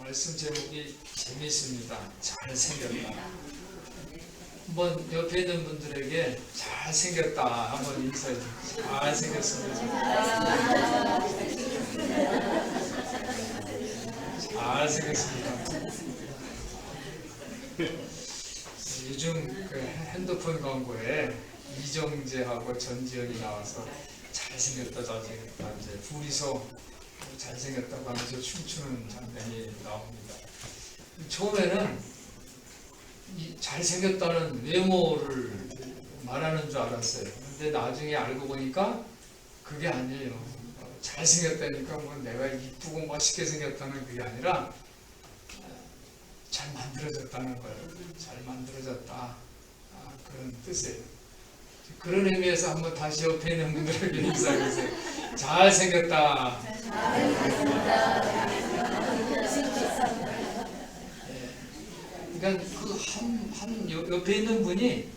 말씀 제목이 재미있습니다. 잘생겼다. 한번 옆에 있는 분들에게 잘생겼다 한번 인사해 주세요. 잘생겼습니다. 잘생겼습니다. 요즘 그 핸드폰 광고에 이정재하고 전지현이 나와서 잘생겼다 잘생겼다 이제 둘이서 잘생겼다고 하면서 춤추는 장면이 나옵니다. 처음에는 이 잘생겼다는 외모를 말하는 줄 알았어요. 근데 나중에 알고 보니까 그게 아니에요. 잘생겼다니까 뭐 내가 이쁘고 멋있게 생겼다는 그게 아니라 잘 만들어졌다는 거예요. 잘 만들어졌다. 그런 뜻이에요. 그런 의미에서 한번 다시 옆에 있는 분들에게 인사해주세요. 잘생겼다. 그러니까 그 한 옆에 있는 분이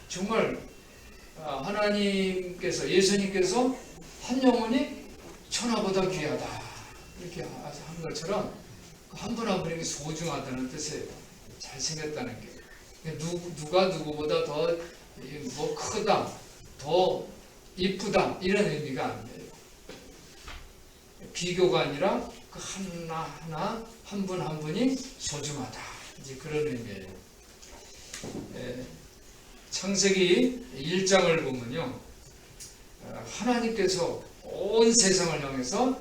정말 하나님께서 예수님께서 한 영혼이 천하보다 귀하다 이렇게 한 것처럼 한 분 한 분에게 소중하다는 뜻이에요. 잘생겼다는 게 누가 누구보다 더 뭐 크다, 더 이쁘다 이런 의미가 아니에요. 비교가 아니라 그 하나 한 분 한 분이 소중하다 이제 그런 의미예요. 창세기 1장을 보면요, 하나님께서 온 세상을 향해서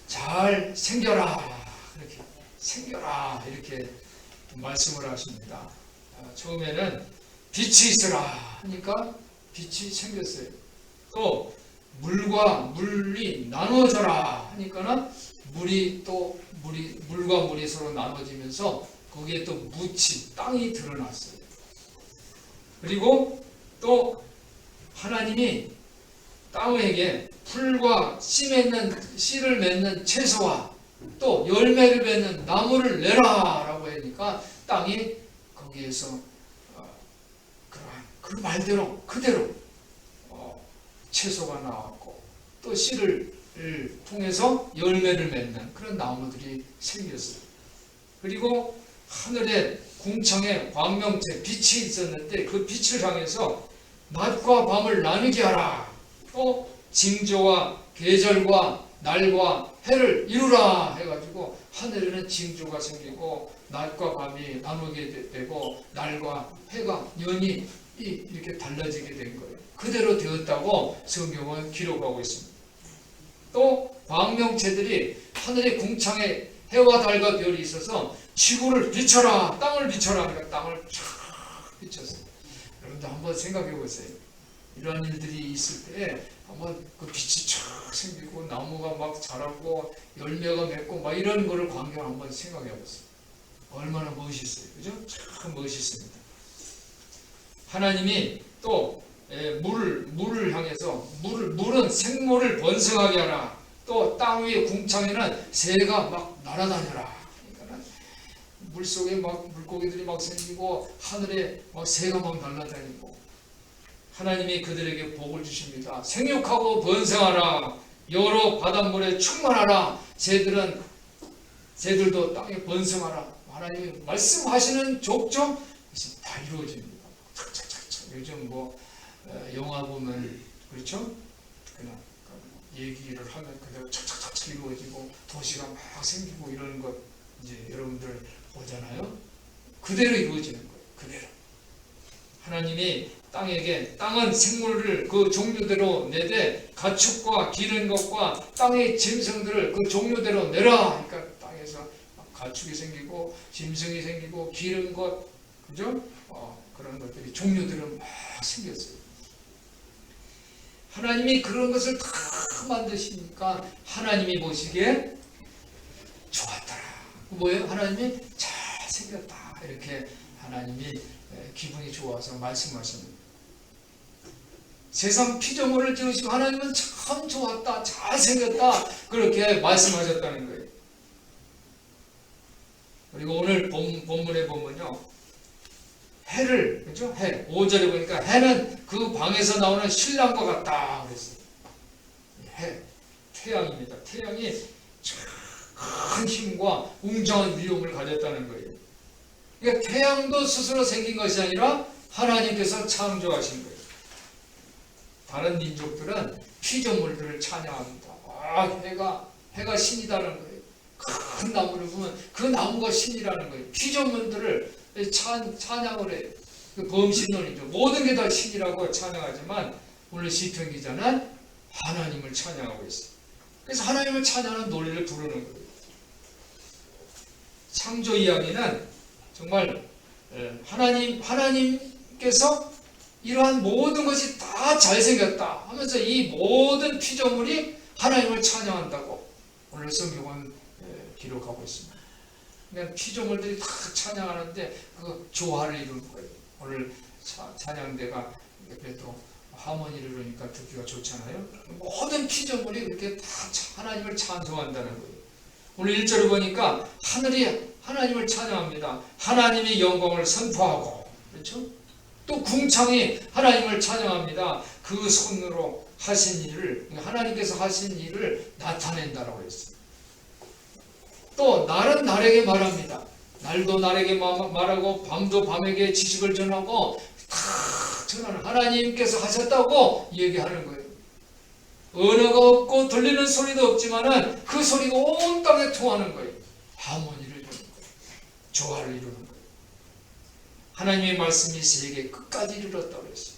잘 생겨라 이렇게 생겨라 이렇게 말씀을 하십니다. 처음에는 빛이 있으라 하니까 빛이 생겼어요. 또 물과 물이 나누어져라 하니까는 물과 물이 서로 나눠지면서 거기에 또 묻이 땅이 드러났어요. 그리고 또 하나님이 땅에게 풀과 씨를 맺는 채소와 또 열매를 맺는 나무를 내라라고 하니까 땅이 거기에서 그 말대로 그대로 채소가 나왔고 또 씨를 통해서 열매를 맺는 그런 나무들이 생겼어요. 그리고 하늘에 궁창에 광명체 빛이 있었는데 그 빛을 향해서 낮과 밤을 나누게 하라. 또 징조와 계절과 날과 해를 이루라 해가지고 하늘에는 징조가 생기고 낮과 밤이 나누게 되고 날과 해가 연이 이렇게 달라지게 된 거예요. 그대로 되었다고 성경은 기록하고 있습니다. 또 광명체들이 하늘의 궁창에 해와 달과 별이 있어서 지구를 비춰라, 땅을 비춰라. 그러니까 땅을 쫙 비쳤어요. 여러분들 한번 생각해 보세요. 이런 일들이 있을 때 한번 그 빛이 쫙 생기고 나무가 막 자라고 열매가 맺고 막 이런 거를 광경을 한번 생각해 보세요. 얼마나 멋있어요. 그죠? 참 멋있습니다. 하나님이 또 물을 향해서 물은 생물을 번성하게 하라. 또 땅 위의 궁창에는 새가 막 날아다녀라. 그러니까 물 속에 막 물고기들이 막 생기고 하늘에 막 새가 막 날아다니고 하나님이 그들에게 복을 주십니다. 생육하고 번성하라. 여러 바닷물에 충만하라. 새들도 땅에 번성하라. 하나님이 말씀하시는 족정 다 이루어집니다. 요즘 뭐 영화 보면 그렇죠? 그냥 얘기를 하면 그대로 착착착 이루어지고 도시가 막 생기고 이러는 것 이제 여러분들 보잖아요. 그대로 이루어지는 거예요. 그대로. 하나님이 땅은 생물을 그 종류대로 내되 가축과 기른 것과 땅의 짐승들을 그 종류대로 내라. 그러니까 땅에서 가축이 생기고 짐승이 생기고 기른 것 그죠? 그런 것들이 종류들은 막 생겼어요. 하나님이 그런 것을 다 만드시니까 하나님이 보시기에 좋았더라. 뭐예요? 하나님이 잘생겼다. 이렇게 하나님이 기분이 좋아서 말씀하십니다. 세상 피조물을 지으시고 하나님은 참 좋았다. 잘생겼다. 그렇게 말씀하셨다는 거예요. 그리고 오늘 본문에 보면요. 해를, 그죠? 해. 5절에 보니까 해는 그 방에서 나오는 신랑과 같다. 그랬어요. 해. 태양입니다. 태양이 쫙 큰 힘과 웅장한 위력을 가졌다는 거예요. 그러니까 태양도 스스로 생긴 것이 아니라 하나님께서 창조하신 거예요. 다른 민족들은 피조물들을 찬양합니다. 해가 신이다는 거예요. 큰 나무를 보면 그 나무가 신이라는 거예요. 피조물들을 찬양을 해요. 그 범신론이죠. 모든 게 다 신이라고 찬양하지만 오늘 시편 기자는 하나님을 찬양하고 있어요. 그래서 하나님을 찬양하는 노래를 부르는 거예요. 창조 이야기는 정말 하나님께서 이러한 모든 것이 다 잘생겼다 하면서 이 모든 피조물이 하나님을 찬양한다고 오늘 성경은 기록하고 있습니다. 그냥 피조물들이 다 찬양하는데 그 조화를 이루는 거예요. 오늘 찬양대가 그래도 하모니를 이루니까 듣기가 좋잖아요. 모든 피조물이 그렇게 다 하나님을 찬송한다는 거예요. 오늘 1절을 보니까 하늘이 하나님을 찬양합니다. 하나님의 영광을 선포하고, 그렇죠? 또 궁창이 하나님을 찬양합니다. 그 손으로 하신 일을, 하나님께서 하신 일을 나타낸다라고 했어요. 또 날은 날에게 말합니다. 날도 날에게 말하고 밤도 밤에게 지식을 전하고 다 전하는, 하나님께서 하셨다고 얘기하는 거예요. 언어가 없고 들리는 소리도 없지만은 그 소리가 온 땅에 통하는 거예요. 하모니를 이루는 거예요. 조화를 이루는 거예요. 하나님의 말씀이 세계 끝까지 이르렀다고 그랬어요.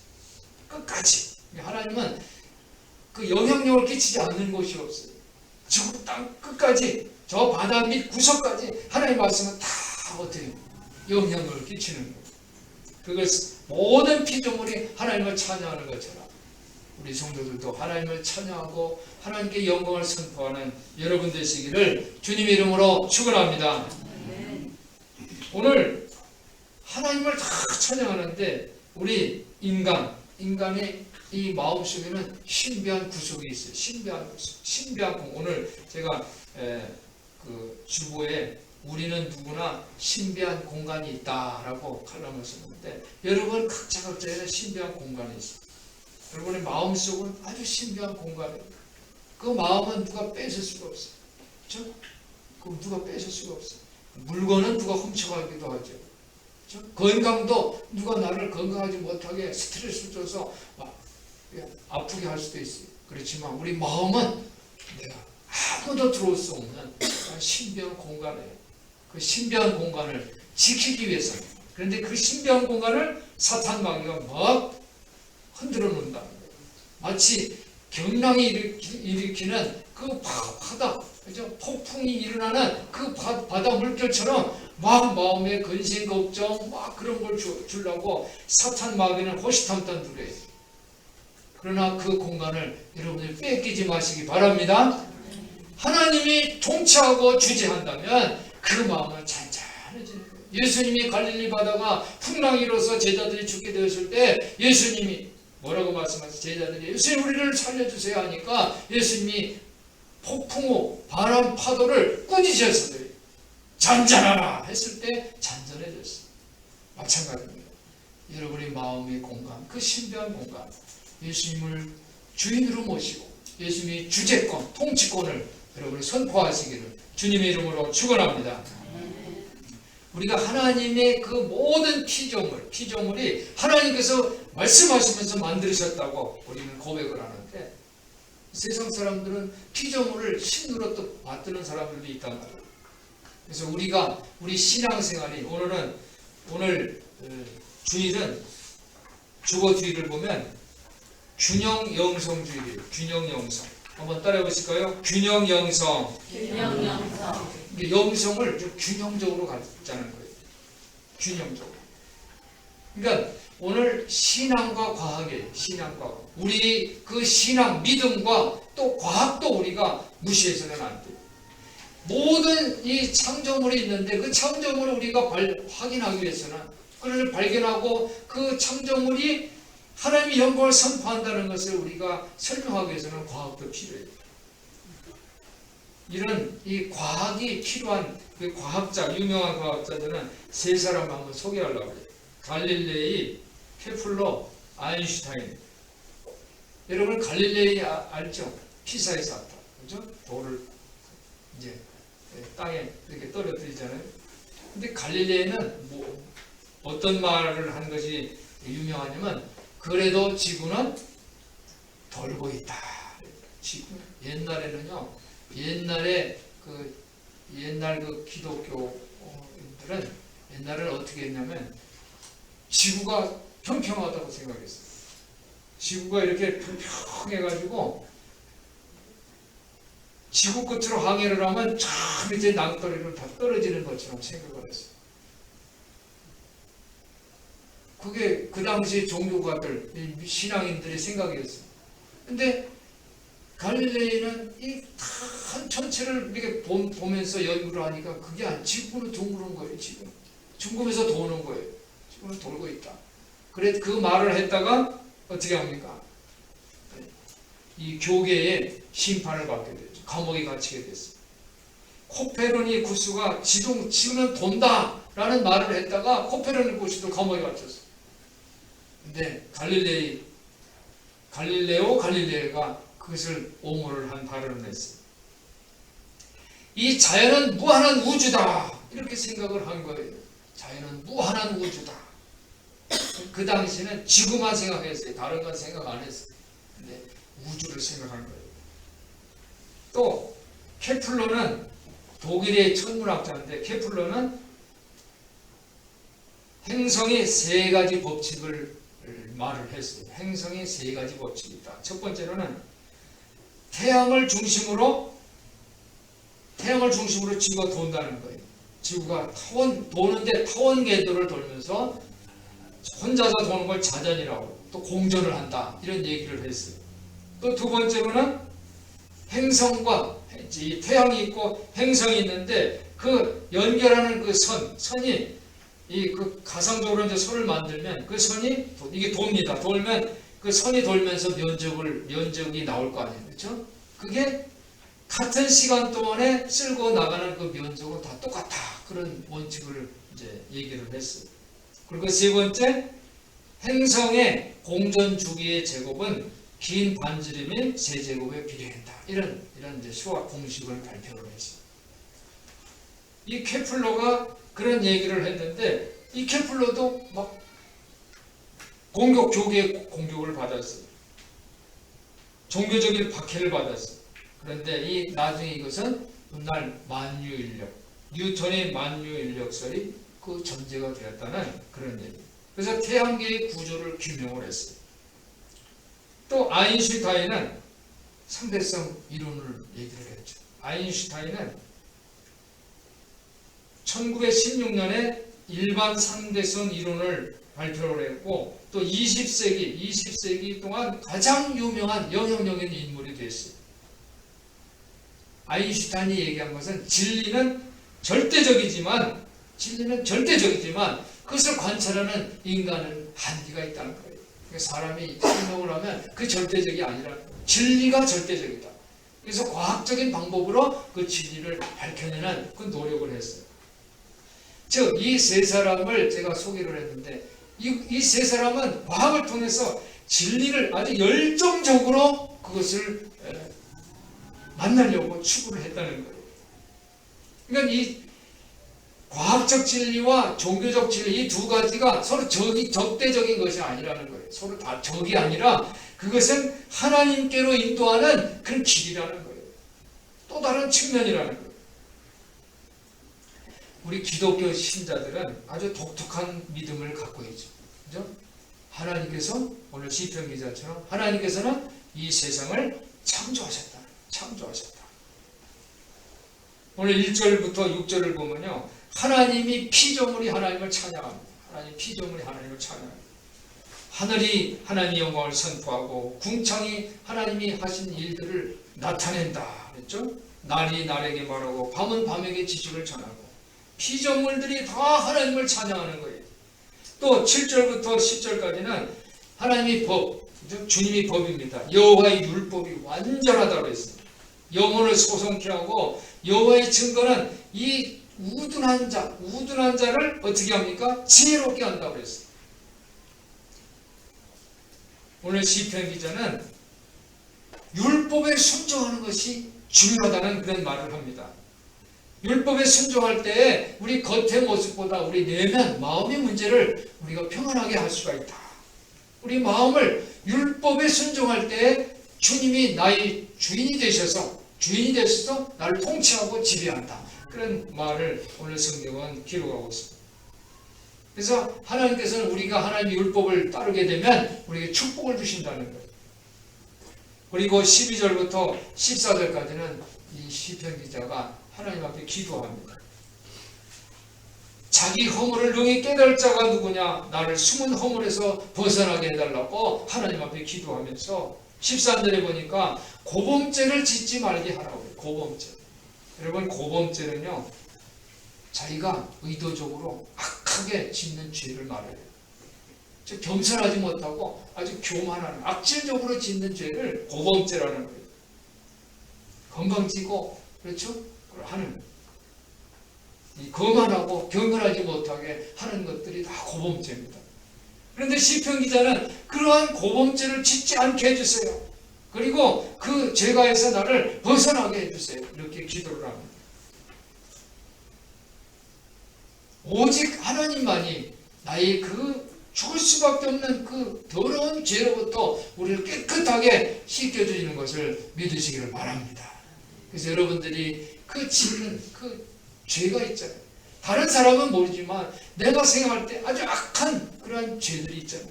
끝까지. 하나님은 그 영향력을 끼치지 않는 곳이 없어요. 지구 땅 끝까지, 저 바다 밑 구석까지 하나님의 말씀은 다 어떻게 영향력을 끼치는 거예요. 그것을 모든 피조물이 하나님을 찬양하는 것처럼 우리 성도들도 하나님을 찬양하고 하나님께 영광을 선포하는 여러분 되시기를 주님의 이름으로 축원합니다. 오늘 하나님을 다 찬양하는데 우리 인간의 이 마음속에는 신비한 구석이 있어요. 신비한 구석, 신비한 공. 오늘 제가 그 주보에 우리는 누구나 신비한 공간이 있다라고 칼럼을 썼는데, 여러분 각자의 신비한 공간이 있어요. 여러분의 마음속은 아주 신비한 공간이에요. 그 마음은 누가 뺏을 수가 없어요. 그렇죠? 그 누가 뺏을 수가 없어요. 물건은 누가 훔쳐가기도 하죠. 그렇죠? 건강도 누가 나를 건강하지 못하게 스트레스를 줘서 아프게 할 수도 있어요. 그렇지만 우리 마음은 내가 아무도 들어올 수 없는 신비한 공간이에요. 그 신비한 공간을 지키기 위해서, 그런데 그 신비한 공간을 사탄 마귀가 막 흔들어 놓는다는 거예요. 마치 경랑이 일으키는 그 바다, 그죠? 폭풍이 일어나는 그 바다 물결처럼 막 마음에 근심 걱정 막 그런 걸 주려고 사탄 마귀는 호시탐탐 누려요. 그러나 그 공간을 여러분들 뺏기지 마시기 바랍니다. 하나님이 통치하고 주재한다면 그 마음은 잔잔해지는 거예요. 예수님이 갈릴리 바다가 풍랑이 일어서 제자들이 죽게 되었을 때 예수님이 뭐라고 말씀하세요? 제자들이 예수님 우리를 살려주세요 하니까 예수님이 폭풍우 바람 파도를 꾸짖으셨어요. 잔잔하라 했을 때 잔잔해졌어요. 마찬가지입니다. 여러분의 마음의 공간, 그 신비한 공간, 예수님을 주인으로 모시고 예수님의 주재권, 통치권을 여러분이 선포하시기를 주님의 이름으로 축원합니다. 우리가 하나님의 그 모든 피조물이 하나님께서 말씀하시면서 만드셨다고 우리는 고백을 하는데, 세상 사람들은 피조물을 신으로 또 받드는 사람들도 있단 말이에요. 그래서 우리 신앙생활이 오늘 주일은 주보 주일을 보면 균형 영성주의예요. 균형 영성. 한번 따라해 보실까요? 균형 영성. 균형 영성. 영성을 좀 균형적으로 갖자는 거예요. 균형적으로. 그러니까 오늘 신앙과 과학이에요. 신앙과 과학. 우리 그 신앙, 믿음과 또 과학도 우리가 무시해서는 안 돼요. 모든 이 창조물이 있는데 그 창조물을 우리가 확인하기 위해서는, 그걸 발견하고 그 창조물이 하나님의 영광을 선포한다는 것을 우리가 설명하기 위해서는 과학도 필요해요. 이런 이 과학이 필요한 그 과학자, 유명한 과학자들은 세 사람 한번 소개하려고 해요. 갈릴레이, 케플러, 아인슈타인. 여러분 갈릴레이 알죠? 피사에서 왔다. 그죠? 돌을 이제 땅에 이렇게 떨어뜨리잖아요. 근데 갈릴레에는 뭐 어떤 말을 한 것이 유명하냐면 그래도 지구는 돌고 있다. 지구 옛날에는요. 옛날 그 기독교인들은 옛날에는 어떻게 했냐면 지구가 평평하다고 생각했어요. 지구가 이렇게 평평해가지고 지구 끝으로 항해를 하면 저 밑에 낭떠러리로 다 떨어지는 것처럼 생각을 했어요. 그게 그 당시 종교가들, 신앙인들의 생각이었어요. 근데 갈릴레이는 이 큰 전체를 이렇게 보면서 연구를 하니까 그게 아니, 지구는 둥그런 거예요. 지금 중금에서 도는 거예요. 지구는 돌고 있다. 그래 그 말을 했다가 어떻게 합니까? 이 교계에 심판을 받게 되죠. 감옥에 갇히게 됐어요. 코페르니쿠스가 지구는 돈다 라는 말을 했다가 코페르니쿠스도 감옥에 갇혔어요. 근데 갈릴레오가 그것을 옹호를 한 발언을 했어요. 이 자연은 무한한 우주다 이렇게 생각을 한 거예요. 자연은 무한한 우주다. 그 당시는 지구만 생각했어요. 다른 건 생각 안 했어요. 근데 우주를 생각한 거예요. 또 케플러는 독일의 천문학자인데 케플러는 행성의 세 가지 법칙을 말을 했어요. 행성의 세 가지 법칙이 있다. 첫 번째로는 태양을 중심으로 지구가 돈다는 거예요. 지구가 도는데 타원 궤도를 돌면서 혼자서 도는 걸 자전이라고 또 공전을 한다 이런 얘기를 했어요. 또 두 번째로는 행성과 이 태양이 있고 행성이 있는데 그 연결하는 그 선이 이 그 가상적으로 이제 선을 만들면 그 선이 이게 돕니다. 돌면 그 선이 돌면서 면적이 나올 거 아니에요, 그렇죠? 그게 같은 시간 동안에 쓸고 나가는 그 면적은 다 똑같다 그런 원칙을 이제 얘기를 했어요. 그리고 세 번째 행성의 공전 주기의 제곱은 긴 반지름의 세제곱에 비례한다. 이런 이제 수학 공식을 발표를 했어요. 이 케플러가 그런 얘기를 했는데 이 케플러도 막 교계의 공격을 받았어요. 종교적인 박해를 받았어요. 그런데 나중에 이것은 훗날 만유인력, 뉴턴의 만유인력설이 그 전제가 되었다는 그런 얘기. 그래서 태양계의 구조를 규명을 했어요. 또 아인슈타인은 상대성 이론을 얘기를 했죠. 아인슈타인은 1916년에 일반 상대성 이론을 발표를 했고 또 20세기 동안 가장 유명한 영향력 있는 인물이 됐어요. 아인슈타인이 얘기한 것은 진리는 절대적이지만 그것을 관찰하는 인간은 한계가 있다는 거예요. 사람이 설명을 하면 그 절대적이 아니라 진리가 절대적이다. 그래서 과학적인 방법으로 그 진리를 밝혀내는 그 노력을 했어요. 즉, 이 세 사람을 제가 소개를 했는데 이 세 사람은 과학을 통해서 진리를 아주 열정적으로 그것을 만나려고 추구를 했다는 거예요. 그러니까 이 과학적 진리와 종교적 진리 이 두 가지가 서로 적대적인 것이 아니라는 거예요. 서로 다 적이 아니라 그것은 하나님께로 인도하는 그런 길이라는 거예요. 또 다른 측면이라는 거예요. 우리 기독교 신자들은 아주 독특한 믿음을 갖고 있죠. 그죠? 하나님께서 오늘 시편 기자처럼 하나님께서는 이 세상을 창조하셨다. 오늘 1절부터 6절을 보면요. 하나님이 피조물이 하나님을 찬양합니다. 하늘이 하나님의 영광을 선포하고 궁창이 하나님이 하신 일들을 나타낸다. 그랬죠? 날이 날에게 말하고 밤은 밤에게 지식을 전하고 피조물들이 다 하나님을 찬양하는 거예요. 또 7절부터 10절까지는 하나님의 법, 주님의 법입니다. 여호와의 율법이 완전하다고 했어요. 영혼을 소송케 하고 여호와의 증거는 이 우둔한 자를 어떻게 합니까? 지혜롭게 한다고 했어요. 오늘 시편 기자는 율법에 순종하는 것이 중요하다는 그런 말을 합니다. 율법에 순종할 때 우리 겉의 모습보다 우리 내면 마음의 문제를 우리가 평안하게 할 수가 있다. 우리 마음을 율법에 순종할 때 주님이 나의 주인이 되셔서 나를 통치하고 지배한다. 그런 말을 오늘 성경은 기록하고 있습니다. 그래서 하나님께서는 우리가 하나님의 율법을 따르게 되면 우리에게 축복을 주신다는 거예요. 그리고 12절부터 14절까지는 이 시편 기자가 하나님 앞에 기도합니다. 자기 허물을 능히 깨달을 자가 누구냐? 나를 숨은 허물에서 벗어나게 해달라고 하나님 앞에 기도하면서 13절에 보니까 고범죄를 짓지 말게 하라고 해요. 고범죄. 여러분, 고범죄는요, 자기가 의도적으로 악하게 짓는 죄를 말해요. 즉 겸손하지 못하고 아주 교만한 악질적으로 짓는 죄를 고범죄라는 거예요. 건방지고 그렇죠? 하는 이 거만하고 경건하지 못하게 하는 것들이 다 고범죄입니다. 그런데 시편 기자는 그러한 고범죄를 짓지 않게 해주세요. 그리고 그 죄가에서 나를 벗어나게 해주세요. 이렇게 기도를 합니다. 오직 하나님만이 나의 그 죽을 수밖에 없는 그 더러운 죄로부터 우리를 깨끗하게 씻겨주시는 것을 믿으시기를 바랍니다. 그래서 여러분들이 그 짓는 그 죄가 있잖아요. 다른 사람은 모르지만 내가 생각할 때 아주 악한 그런 죄들이 있잖아요.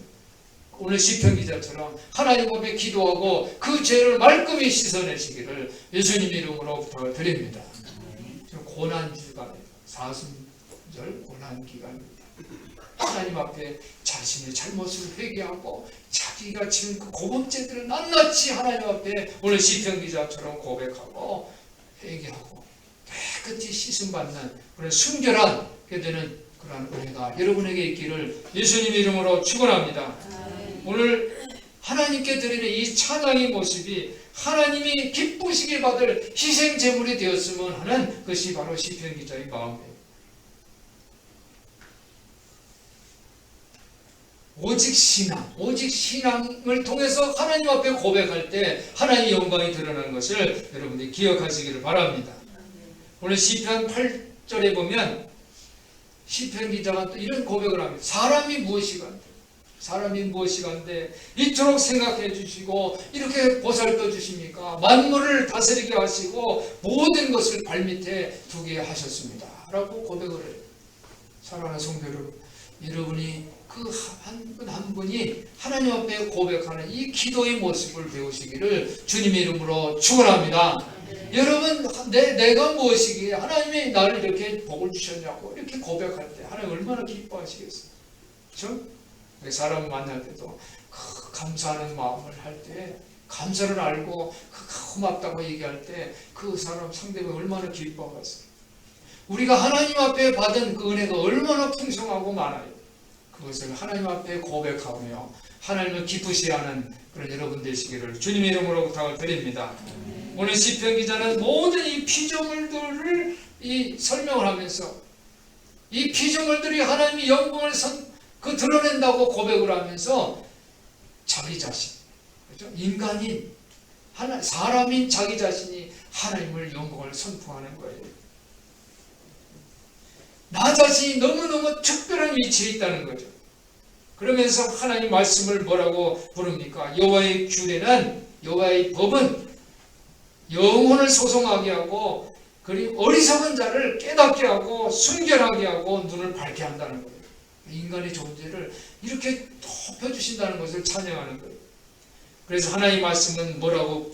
오늘 시편 기자처럼 하나님 앞에 기도하고 그 죄를 말끔히 씻어내시기를 예수님 이름으로 부탁을 드립니다. 지금 고난기간입니다. 사순절 고난기간입니다. 하나님 앞에 자신의 잘못을 회개하고 자기가 지은 그 고범죄들을 낱낱이 하나님 앞에 오늘 시편 기자처럼 고백하고 회개하고 깨끗이 씻음받는 그런 순결한 되는 그런 은혜가 여러분에게 있기를 예수님 이름으로 축원합니다. 오늘 하나님께 드리는 이 찬양의 모습이 하나님이 기쁘시게 받을 희생 제물이 되었으면 하는 것이 바로 시편 기자의 마음이에요. 오직 신앙을 통해서 하나님 앞에 고백할 때 하나님의 영광이 드러나는 것을 여러분들이 기억하시기를 바랍니다. 오늘 시편 8절에 보면 시편 기자가 또 이런 고백을 합니다. 사람이 무엇이간데 이토록 생각해 주시고 이렇게 보살펴 주십니까? 만물을 다스리게 하시고 모든 것을 발밑에 두게 하셨습니다. 라고 고백을 해요. 사랑하는 성도 여러분이 그 한 분 한 분이 하나님 앞에 고백하는 이 기도의 모습을 배우시기를 주님의 이름으로 축원합니다. 여러분, 내가 무엇이기에 하나님이 나를 이렇게 복을 주셨냐고 이렇게 고백할 때 하나님 얼마나 기뻐하시겠어요? 그렇죠? 사람 만날 때도 그 감사하는 마음을 할 때 감사를 알고 고맙다고 얘기할 때 그 사람 상대방이 얼마나 기뻐하겠어요? 우리가 하나님 앞에 받은 그 은혜가 얼마나 풍성하고 많아요. 그것을 하나님 앞에 고백하며 하나님을 기쁘시하는 그런 여러분 되시기를 주님의 이름으로 부탁을 드립니다. 오늘 시편 기자는 모든 이 피조물들을 설명을 하면서 이 피조물들이 하나님의 영광을 드러낸다고 고백을 하면서 자기 자신, 그렇죠? 인간인 사람인 자기 자신이 하나님을 영광을 선포하는 거예요. 나 자신이 너무너무 특별한 위치에 있다는 거죠. 그러면서 하나님 말씀을 뭐라고 부릅니까? 여호와의 규례는, 여호와의 법은 영혼을 소송하게 하고 그리고 어리석은 자를 깨닫게 하고 순결하게 하고 눈을 밝게 한다는 거예요. 인간의 존재를 이렇게 덮여주신다는 것을 찬양하는 거예요. 그래서 하나님 말씀은 뭐라고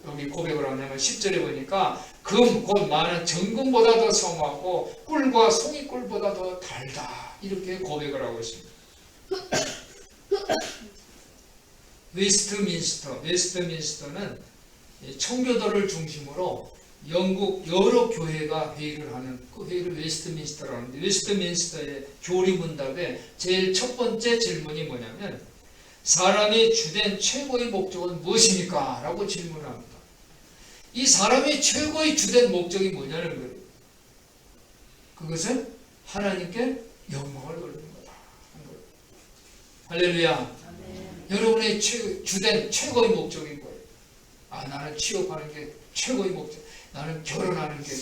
여기 고백을 하냐면 10절에 보니까 금 곧 많은 정금보다 더 성하고 꿀과 송이꿀보다 더 달다 이렇게 고백을 하고 있습니다. 웨스트민스터는 청교도를 중심으로 영국 여러 교회가 회의를 하는 그 회의를 웨스트민스터라고 하는데 웨스트민스터의 교리문답에 제일 첫 번째 질문이 뭐냐면 사람의 주된 최고의 목적은 무엇입니까? 라고 질문을 합니다. 이 사람의 최고의 주된 목적이 뭐냐는 거예요. 그것은 하나님께 영광을 돌리는 거다. 할렐루야. 여러분의 주된 최고의 목적이 뭐예요? 나는 취업하는 게 최고의 목적. 나는 결혼하는 게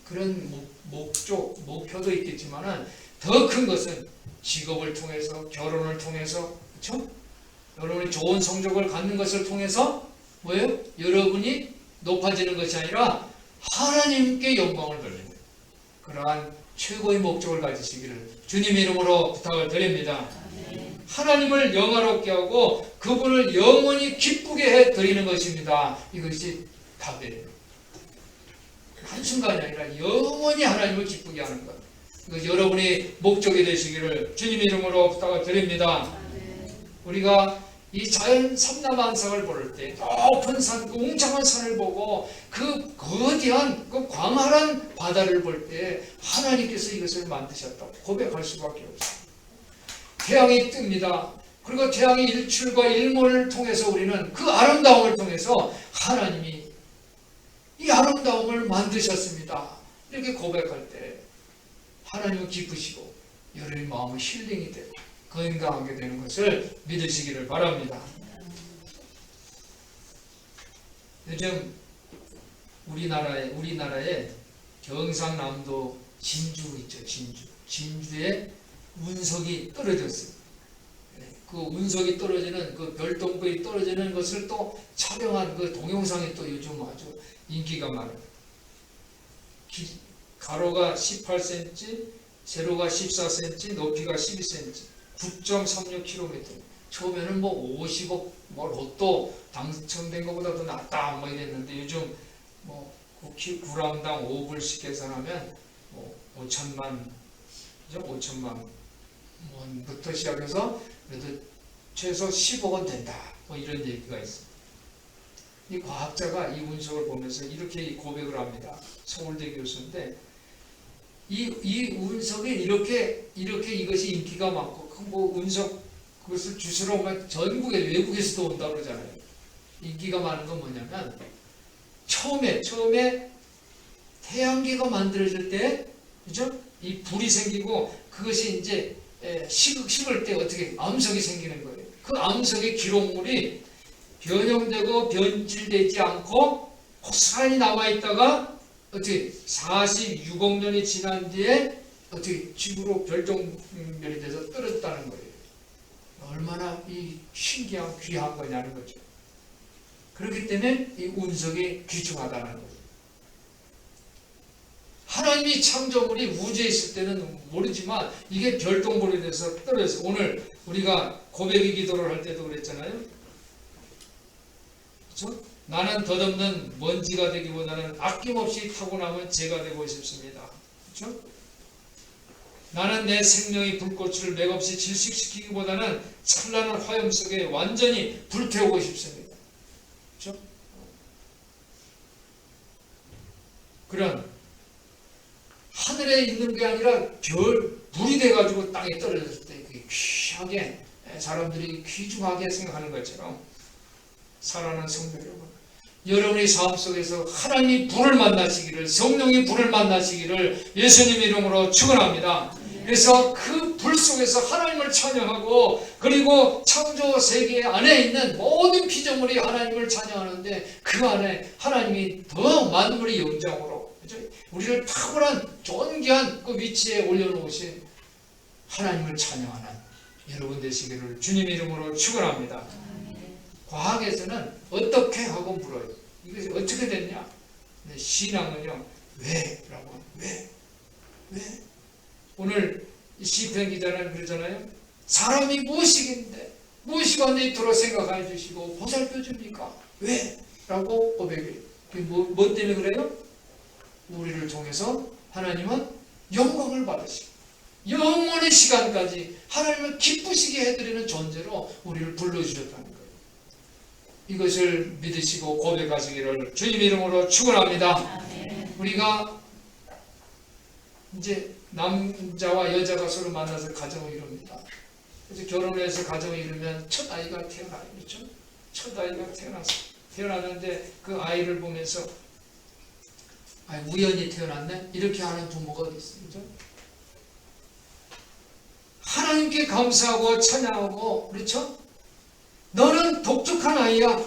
그런 목표도 있겠지만은 더 큰 것은 직업을 통해서, 결혼을 통해서, 그렇죠? 여러분이 좋은 성적을 갖는 것을 통해서 뭐예요? 여러분이 높아지는 것이 아니라 하나님께 영광을 돌리는 거예요. 그러한 최고의 목적을 가지시기를 주님의 이름으로 부탁을 드립니다. 하나님을 영화롭게 하고 그분을 영원히 기쁘게 해 드리는 것입니다. 이것이 답이에요. 한순간이 아니라 영원히 하나님을 기쁘게 하는 것. 이것 여러분이 목적이 되시기를 주님의 이름으로 부탁을 드립니다. 우리가 이 자연 삼라만상을 볼 때 높은 산, 그 웅장한 산을 보고 그 거대한 그 광활한 바다를 볼 때 하나님께서 이것을 만드셨다고 고백할 수밖에 없어요. 태양이 뜹니다. 그리고 태양의 일출과 일몰을 통해서 우리는 그 아름다움을 통해서 하나님이 이 아름다움을 만드셨습니다. 이렇게 고백할 때 하나님은 기쁘시고 여러분의 마음은 힐링이 되고 건강하게 되는 것을 믿으시기를 바랍니다. 요즘 우리나라에 경상남도 진주 있죠. 진주에 운석이 떨어졌어요. 그 운석이 떨어지는 그 별똥별이 떨어지는 것을 또 촬영한 그 동영상이 또 요즘 아주 인기가 많아요. 가로가 18cm, 세로가 14cm, 높이가 12cm, 9.36km. 처음에는 뭐 50억, 뭐 로또 당첨된 것보다 더 낫다 뭐 이랬는데 요즘 뭐 9g당 5불씩 계산하면 뭐 5천만, 그죠? 5천만 원부터 시작해서 그래도 최소 10억은 된다. 뭐 이런 얘기가 있습니다. 이 과학자가 이 운석을 보면서 이렇게 고백을 합니다. 서울대 교수인데 이 운석이 이렇게 이것이 인기가 많고 뭐 운석 그것을 주스러 오면 전국에 외국에서도 온다고 그러잖아요. 인기가 많은 건 뭐냐면 처음에 태양계가 만들어질 때 그죠? 이 불이 생기고 그것이 이제 식을 때 어떻게 암석이 생기는 거예요. 그 암석의 기록물이 변형되고 변질되지 않고 고스란히 남아있다가 어떻게 46억 년이 지난 뒤에 어떻게 지구로 별똥별이 돼서 떨어졌다는 거예요. 얼마나 이 신기한 귀한 거냐는 거죠. 그렇기 때문에 이 운석이 귀중하다는 거죠. 하나님이 창조물이 우주에 있을 때는 모르지만 이게 별똥별이 돼서 떨어져서 오늘 우리가 고백의 기도를 할 때도 그랬잖아요. 그렇죠? 나는 덧없는 먼지가 되기보다는 아낌없이 타고나면 재가 되고 싶습니다. 그렇죠? 나는 내 생명의 불꽃을 맥없이 질식시키기보다는 찬란한 화염 속에 완전히 불태우고 싶습니다. 그렇죠? 그런 하늘에 있는 게 아니라 불이 돼가지고 땅에 떨어졌을 때 그게 귀하게 사람들이 귀중하게 생각하는 것처럼 사랑하는 성도 여러분의 삶 속에서 하나님이 불을 만나시기를, 성령이 불을 만나시기를 예수님 이름으로 축원합니다. 그래서 그 불 속에서 하나님을 찬양하고 그리고 창조 세계 안에 있는 모든 피조물이 하나님을 찬양하는데 그 안에 하나님이 더 만물의 영장으로 우리를 탁월한 존귀한 그 위치에 올려놓으신 하나님을 찬양하는 여러분 되시기를 주님 이름으로 축원합니다. 과학에서는 어떻게 하고 물어요. 이것이 어떻게 됐냐? 신앙은요. 왜? 라고 왜? 오늘 시편 기자는 그러잖아요. 사람이 무엇이긴데 무엇이가 내 이토록 생각해 주시고 보살펴 줍니까? 왜? 라고 고백해요. 뭐 때문에 그래요? 우리를 통해서 하나님은 영광을 받으시고 영원의 시간까지 하나님을 기쁘시게 해드리는 존재로 우리를 불러주셨다는 거예요. 이것을 믿으시고 고백하시기를 주님 이름으로 축원합니다. 우리가 이제 남자와 여자가 서로 만나서 가정을 이룹니다. 그래서 결혼을 해서 가정을 이루면 첫 아이가 태어나요. 그렇죠? 첫 아이가 태어났는데 그 아이를 보면서 우연히 태어났네? 이렇게 하는 부모가 어디 있어요? 그렇죠? 하나님께 감사하고 찬양하고 그렇죠? 너는 독특한 아이야.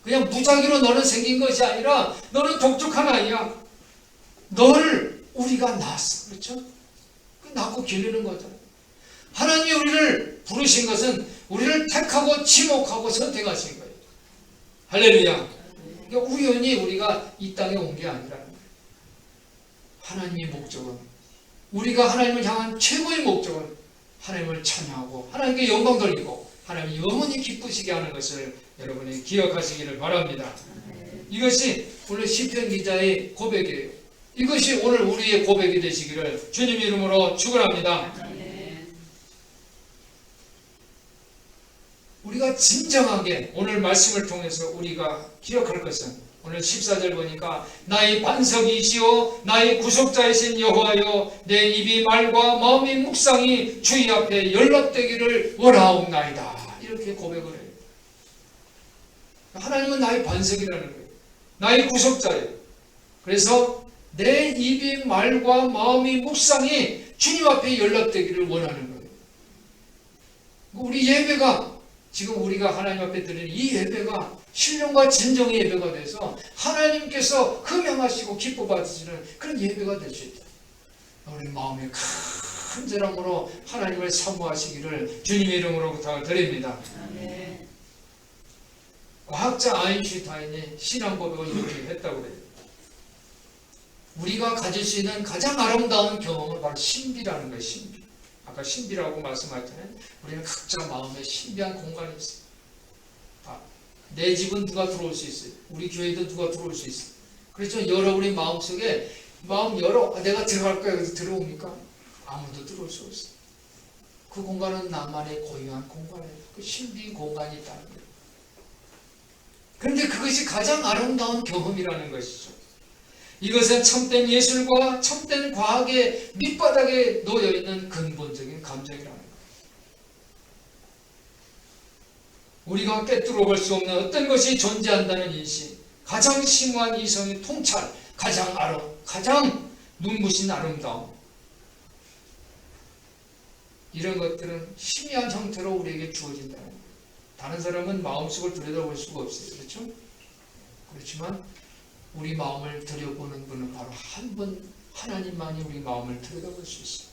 그냥 무작위로 너는 생긴 것이 아니라 너는 독특한 아이야. 너를 우리가 낳았어. 그렇죠? 낳고 기르는 거잖아요. 하나님이 우리를 부르신 것은 우리를 택하고 지목하고 선택하신 거예요. 할렐루야. 그러니까 우연히 우리가 이 땅에 온 게 아니라는 거예요. 하나님의 목적은, 우리가 하나님을 향한 최고의 목적은 하나님을 찬양하고 하나님께 영광 돌리고 하나님이 영원히 기쁘시게 하는 것을 여러분이 기억하시기를 바랍니다. 이것이 오늘 시편 기자의 고백이에요. 이것이 오늘 우리의 고백이 되시기를 주님 이름으로 축원합니다. 우리가 진정하게 오늘 말씀을 통해서 우리가 기억할 것은, 오늘 14절 보니까 나의 반석이시오 나의 구속자이신 여호와여 내 입이 말과 마음이 묵상이 주의 앞에 연락되기를 원하옵나이다. 이렇게 고백을 해요. 하나님은 나의 반석이라는 거예요. 나의 구속자예요. 그래서 내 입이 말과 마음이 묵상이 주님 앞에 연락되기를 원하는 거예요. 우리 예배가, 지금 우리가 하나님 앞에 드리는 이 예배가 신령과 진정의 예배가 돼서 하나님께서 흠양하시고 기뻐 받으시는 그런 예배가 될 수 있다. 우리 마음에 간절함으로 하나님을 사모하시기를 주님의 이름으로 부탁을 드립니다. 과학자 아인슈타인이 신앙 고백을 이렇게 했다고 그래요. 우리가 가질 수 있는 가장 아름다운 경험은 바로 신비라는 거예요. 신비. 아까 신비라고 말씀하셨잖아요. 우리는 각자 마음에 신비한 공간이 있어요. 내 집은 누가 들어올 수 있어요. 우리 교회도 누가 들어올 수 있어요. 그렇죠. 여러분의 마음속에 마음 열어. 내가 들어갈 거야. 그래서 들어옵니까? 아무도 들어올 수 없어요. 그 공간은 나만의 고유한 공간이에요. 그 신비 공간이 있다는 거예요. 그런데 그것이 가장 아름다운 경험이라는 것이죠. 이것은 참된 예술과 참된 과학의 밑바닥에 놓여있는 근본적인 감정이라는 거예요. 우리가 꿰뚫어 볼 수 없는 어떤 것이 존재한다는 인식, 가장 심오한 이성의 통찰, 가장 눈부신 아름다움, 이런 것들은 희미한 형태로 우리에게 주어진다는 거예요. 다른 사람은 마음속을 들여다볼 수가 없어요. 그렇죠? 그렇지만 우리 마음을 들여보는 분은 바로 한 분, 하나님만이 우리 마음을 들여다볼 수 있어요.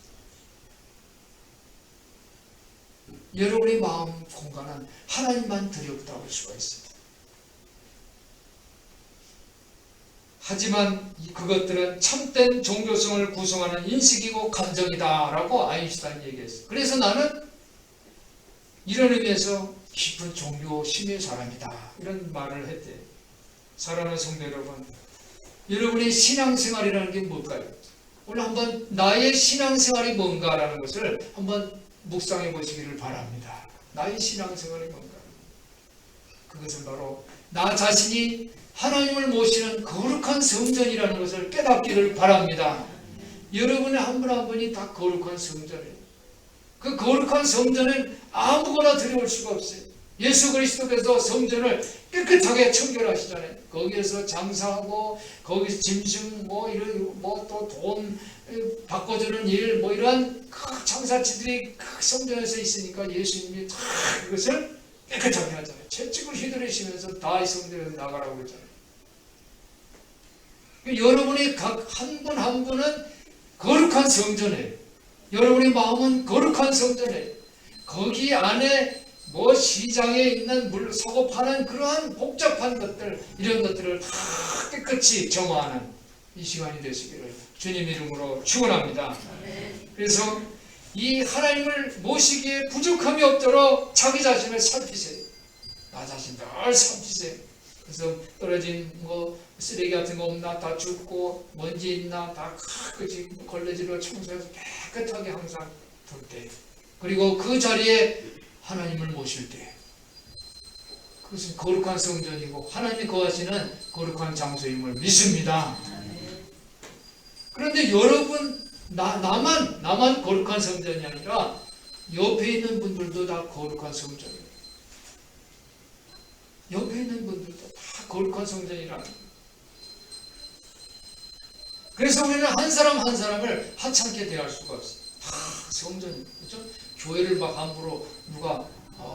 여러분의 마음 공간은 하나님만 들여다볼 수가 있습니다. 하지만 그것들은 참된 종교성을 구성하는 인식이고 감정이다 라고 아인슈타인이 얘기했어요. 그래서 나는 이런 의미에서 깊은 종교심의 사람이다, 이런 말을 했대요. 사랑하는 성도 여러분, 여러분의 신앙생활이라는 게 뭘까요? 오늘 한번 나의 신앙생활이 뭔가라는 것을 한번 묵상해 보시기를 바랍니다. 나의 신앙생활이 뭔가? 그것은 바로 나 자신이 하나님을 모시는 거룩한 성전이라는 것을 깨닫기를 바랍니다. 여러분의 한 분 한 분이 다 거룩한 성전이에요. 그 거룩한 성전은 아무거나 들여올 수가 없어요. 예수 그리스도께서 성전을 깨끗하게 청결하시잖아요. 거기에서 장사하고 거기서 짐승 또 돈 바꿔주는 일 이런 그 장사치들이 그 성전에서 있으니까 예수님이 다 그것을 깨끗하게 하잖아요. 채찍을 휘두르시면서 다 이 성전에서 나가라고 그러잖아요. 여러분이 각 한 분 한 분은 거룩한 성전이에요. 여러분의 마음은 거룩한 성전이에요. 거기 안에 시장에 있는 사고 파는 그러한 복잡한 것들, 이런 것들을 다 깨끗이 정화하는 이 시간이 되시기를 주님 이름으로 축원합니다. 그래서 이 하나님을 모시기에 부족함이 없도록 자기 자신을 살피세요. 나 자신 늘 살피세요. 그래서 떨어진 쓰레기 같은 거 없나 다 줍고, 먼지 있나 다 깨끗이 걸레질로 청소해서 깨끗하게 항상 둘 때, 그리고 그 자리에 하나님을 모실 때, 그것은 거룩한 성전이고 하나님이 거하시는 거룩한 장소임을 믿습니다. 그런데 여러분, 나만 거룩한 성전이 아니라 옆에 있는 분들도 다 거룩한 성전이에요. 옆에 있는 분들도 다 거룩한 성전이라는 거예요. 그래서 우리는 한 사람 한 사람을 하찮게 대할 수가 없어요. 다 성전이에요. 그렇죠? 교회를 막 함부로 누가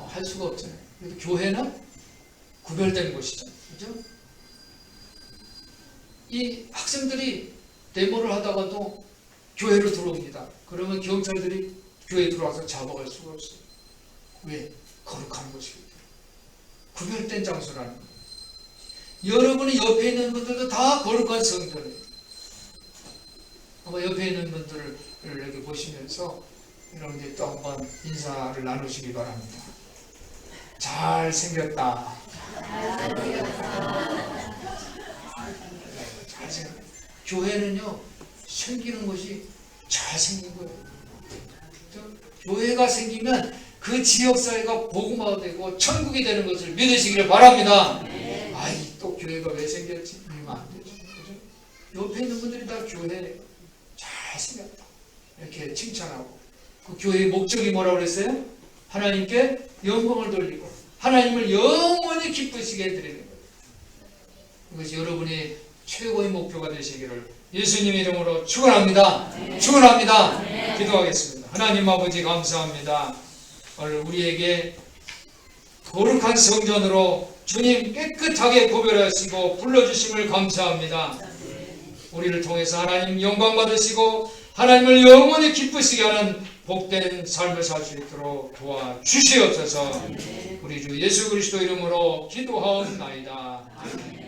할 수가 없잖아요. 그래도 교회는 구별된 곳이잖아요. 그렇죠? 이 학생들이 데모를 하다가도 교회로 들어옵니다. 그러면 경찰들이 교회에 들어와서 잡아갈 수가 없어요. 왜? 거룩한 곳이거든요. 구별된 장소라는 거예요. 여러분이 옆에 있는 분들도 다 거룩한 성전이에요. 아마 옆에 있는 분들을 이렇게 보시면서 여러분들이 또 한번 인사를 나누시기 바랍니다. 잘생겼다. 잘생겼다. 교회는요, 생기는 것이 잘생긴 거예요. 교회가 생기면 그 지역사회가 복음화되고 천국이 되는 것을 믿으시기를 바랍니다. 아이, 또 교회가 왜 생겼지? 이러면 안 되죠. 그죠? 옆에 있는 분들이 다 교회 잘생겼다. 이렇게 칭찬하고. 그 교회의 목적이 뭐라고 그랬어요? 하나님께 영광을 돌리고 하나님을 영원히 기쁘시게 해드리는 거예요. 이것이 여러분이 최고의 목표가 되시기를 예수님 이름으로 축원합니다. 축원합니다. 기도하겠습니다. 하나님 아버지 감사합니다. 오늘 우리에게 거룩한 성전으로 주님 깨끗하게 구별하시고 불러주심을 감사합니다. 우리를 통해서 하나님 영광 받으시고 하나님을 영원히 기쁘시게 하는 복된 삶을 살 수 있도록 도와주시옵소서. 우리 주 예수 그리스도 이름으로 기도하옵나이다.